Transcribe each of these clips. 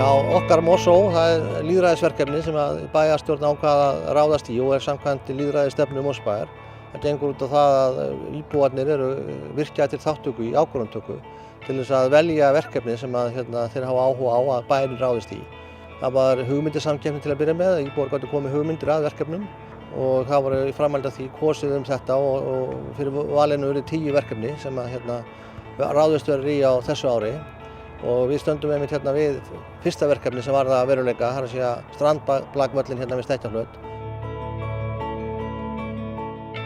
Já, okkar Mosó, það lýðræðisverkefni sem bæjarstjórn ákvað að ráðast í og samkvæmt lýðræðisstefnu Mosbæjar. Það gengur út á það að íbúarnir eru virkjaðir til þátttöku í ákvörðunartöku til þess að velja verkefni sem þeir hafa áhuga á að bæjarinn ráðist í. Það var hugmyndasamkeppni til að byrja með, íbúar gátu komið hugmyndir að verkefnum og það voru í framhaldi af því kosið þetta og fyrir valinu eru 10 verkefni sem ráðist verður í á þessu ári. Og við stöndum einmitt við fyrsta verkefni sem var það veruleika, það er að segja strandblakvöllin við Stekkjarflöt.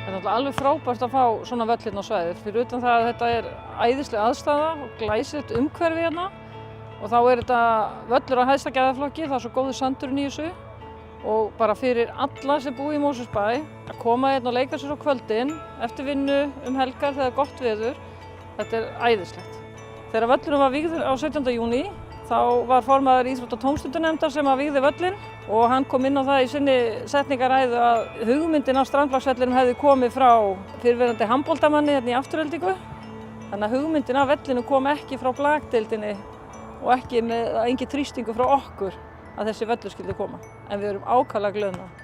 Það er alveg frábært að fá svona völl á svæðið, fyrir utan það að þetta er æðisleg aðstaða og glæsilegt umhverfi hérna. Og þá er þetta völlur á hæsta gæðaflokki, það er svo góður sandurinn í þessu. Og bara fyrir alla sem búa í Mosfellsbæ að koma hérna og leika sér á kvöldin, eftir vinnu helgar þegar gott veður, þetta er æðislegt. Þegar völlurinn var vígður á 17. júní þá var formaður íþrótta- og tómstundunefndar sem vígði völlinn og hann kom inn á það í sinni setningaræðu að hugmyndin á strandflagsvellinum hefði komið frá fyrrverandi handboltamanni hérna í Aftureldingu. Þannig að hugmyndin af vellinu kom ekki frá blakdeildinni og ekki með engin þrýstingur frá okkur að þessi völlur skyldi koma. En við erum ákaflega glöð með það.